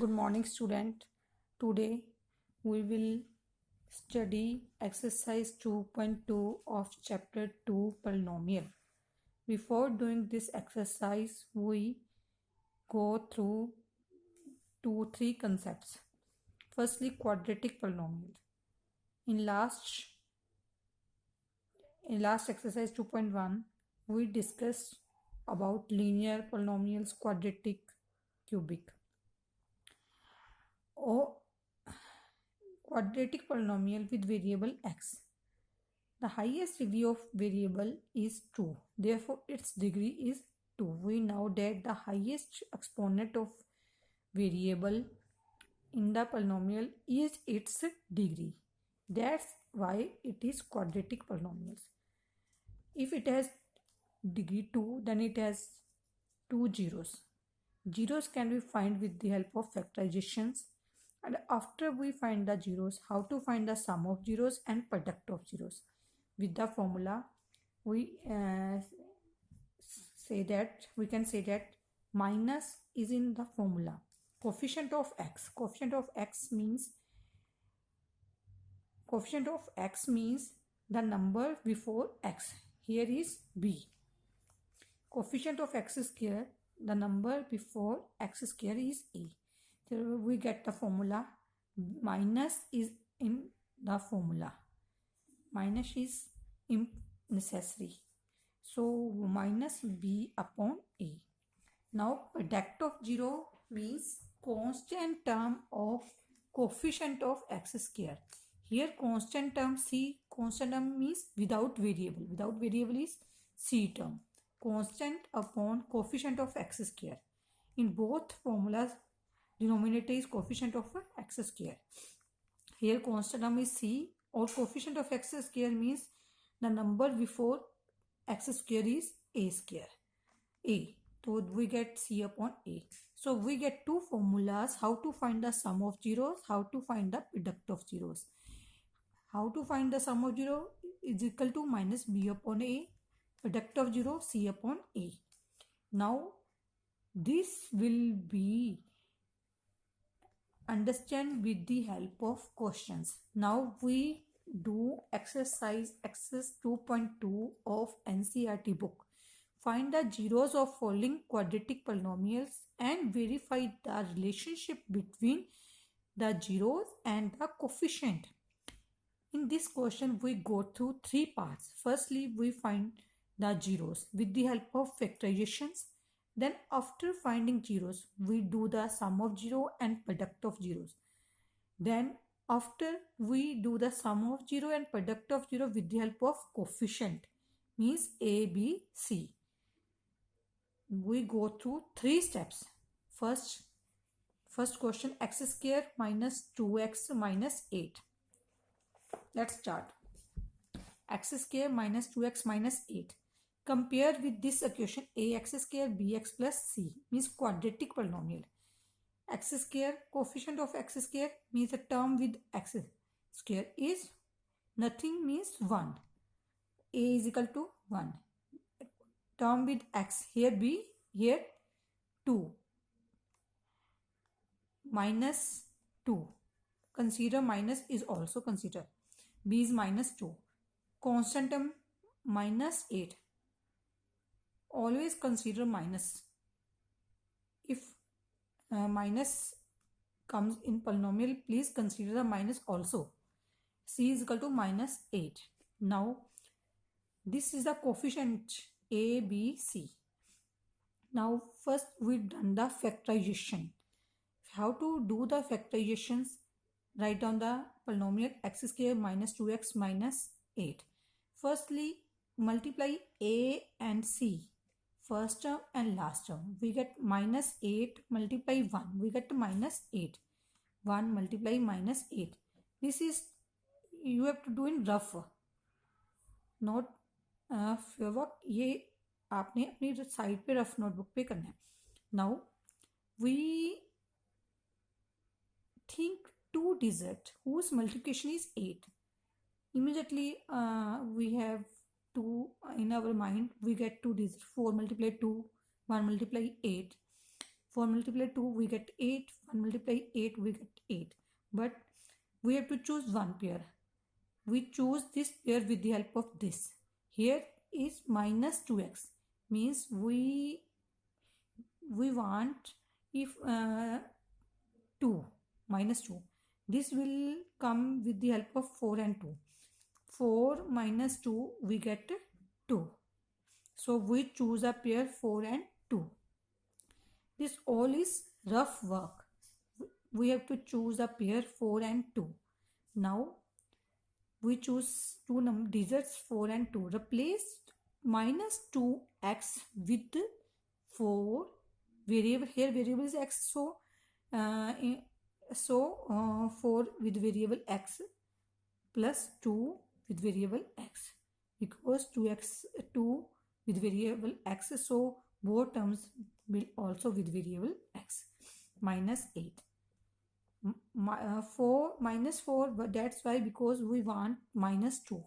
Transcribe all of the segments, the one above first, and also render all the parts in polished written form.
Good morning, student. Today we will study exercise 2.2 of chapter 2 polynomial. Before doing this exercise, we go through three concepts. Firstly, quadratic polynomial. In last exercise 2.1, we discussed about linear polynomials, quadratic, cubic. Or quadratic polynomial with variable x. The highest degree of variable is 2. Therefore, its degree is 2. We know that the highest exponent of variable in the polynomial is its degree. That's why it is quadratic polynomials. If it has degree 2, then it has two zeros. Zeros can be found with the help of factorizations. And after we find the zeros, how to find the sum of zeros and product of zeros. With the formula, we can say that minus is in the formula. Coefficient of x means the number before x. Here is b. Coefficient of x square, the number before x square is a. So we get the formula. Minus is in the formula. Minus is necessary. So minus b upon a. Now product of 0 means constant term of coefficient of x square. Here constant term means without variable. Without variable is c term. Constant upon coefficient of x square. In both formulas, denominator is coefficient of x square. Here constant term is c, or coefficient of x square means the number before x square is a square. A. So we get c upon a. So we get two formulas: how to find the sum of zeros, how to find the product of zeros. How to find the sum of 0 is equal to minus b upon a. Product of 0 c upon a. Now this will be understand with the help of questions. Now we do exercise 2.2 of NCERT book. Find the zeros of following quadratic polynomials and verify the relationship between the zeros and the coefficient. In this question, we go through three parts. Firstly, we find the zeros with the help of factorizations. Then after finding zeros, we do the sum of 0 and product of zeros. Then after we do the sum of 0 and product of 0 with the help of coefficient, means a, b, c. We go through three steps. First question, x square minus 2x minus 8. Let's start. X square minus 2x minus 8. Compare with this equation ax square bx plus c, means quadratic polynomial. X square, coefficient of x square means a term with x square is nothing, means 1. A is equal to 1. Term with x, here b, here 2. Minus 2. Consider minus is also considered. B is minus 2. Constant term minus 8. Always consider minus. If minus comes in polynomial, please consider the minus also. C is equal to minus 8. Now this is the coefficient a, b, c. Now first we done the factorization. How to do the factorizations? Write down the polynomial x square minus 2x minus 8. Firstly, multiply a and c. First term and last term. We get minus 8 multiply 1. We get minus 8. 1 multiply minus 8. This is, you have to do in rough, not work. ये आपने अपनी side पे rough notebook पे करना है. Now we think two digit whose multiplication is 8. Immediately we have 2 in our mind. We get two digits. 4 multiply 2, 1 multiply 8. 4 multiply 2 we get 8, 1 multiply 8 we get 8, but we have to choose one pair. We choose this pair with the help of this. Here is minus 2x, means we want if 2 minus 2, this will come with the help of 4 and 2. 4 minus 2 we get 2, so we choose a pair 4 and 2. This all is rough work. We have to choose a pair 4 and 2. Now we choose two digits 4 and 2. Replace minus 2x with 4 variable. Here variable is x, so 4 with variable x plus 2 with variable x, because 2 with variable x, so both terms will also with variable x. Minus 8. 4 minus 4, but that's why, because we want minus 2.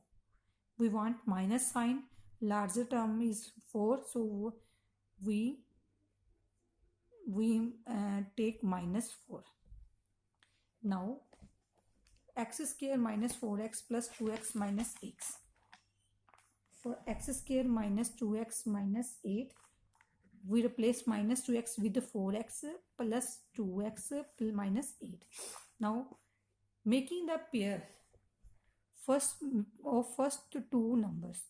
We want minus sign. Larger term is 4, so we take minus 4. Now x square minus 4x plus 2x minus 8. For x square minus 2x minus 8, we replace minus 2x with the 4x plus 2x minus 8. Now making the pair first two numbers,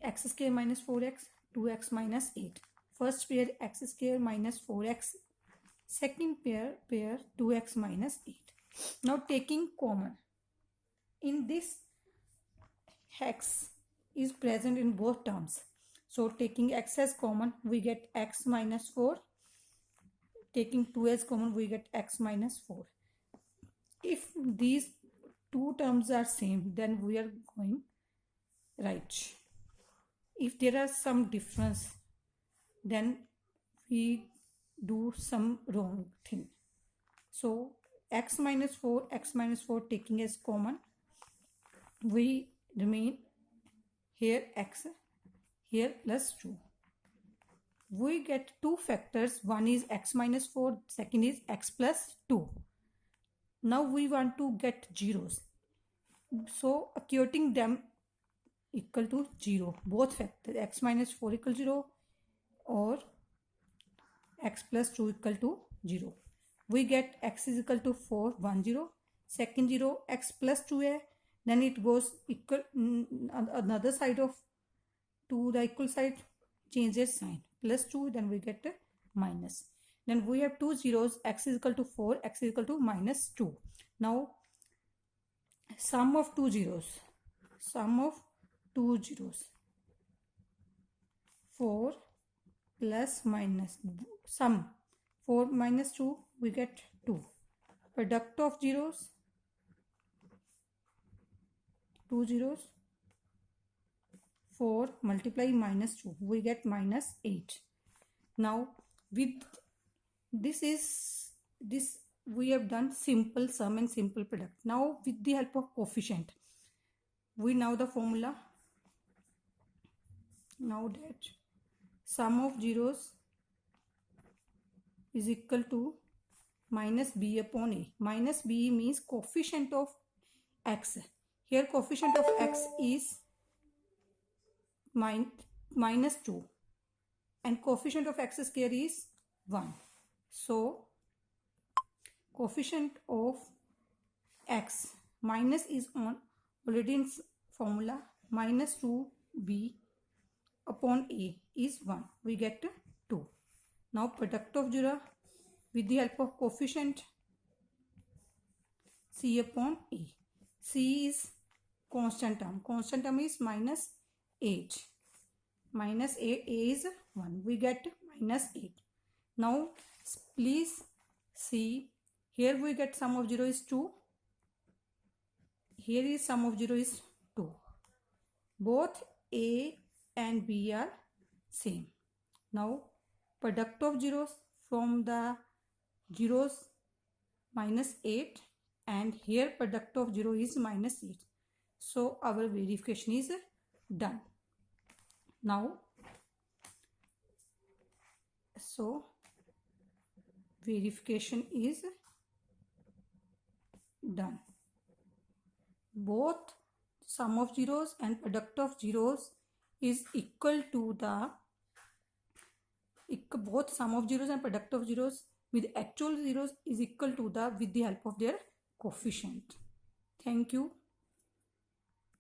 x square minus 4x, 2x minus 8. First pair x square minus 4x, second pair 2x minus 8. Now taking common, in this x is present in both terms, so taking x as common we get x minus 4. Taking 2 as common we get x minus 4. If these two terms are same, then we are going right. If there are some difference, then we do some wrong thing. So x minus 4 taking as common, we remain here x, here plus 2. We get two factors, one is x minus 4, second is x plus 2. Now we want to get zeros, so equating them equal to 0, both factors, x minus 4 equal 0 or x plus 2 equal to 0. We get x is equal to 4, 1 0, second 0, x plus 2 है, then it goes equal another side of to the equal side, changes sign, plus 2, then we get a minus. Then we have two zeros, x is equal to 4, x is equal to minus 2. Now sum of two zeros, 4 plus minus sum 4 minus 2 we get 2. Product of zeros, two zeros, 4 multiply minus 2 we get minus 8. Now with this we have done simple sum and simple product. Now with the help of coefficient, we know the formula. Now that sum of zeros is equal to minus b upon a. Minus b means coefficient of x. Here coefficient of x is minus 2 and coefficient of x square is 1. So coefficient of x minus is on already in formula, minus 2b upon a is 1. We get 2. Now product of zero with the help of coefficient, c upon a. C is constant term. Constant term is minus 8. Minus 8, a is 1. We get minus 8. Now please see, here we get sum of 0 is 2. Here is sum of 0 is 2. Both a and b are same. Now product of zeros, from the zeros minus 8 and here product of 0 is minus 8. So our verification is done. Now verification is done. Both sum of zeros and product of zeros is equal to the both sum of zeros and product of zeros with actual zeros is equal to the with the help of their coefficient. Thank you.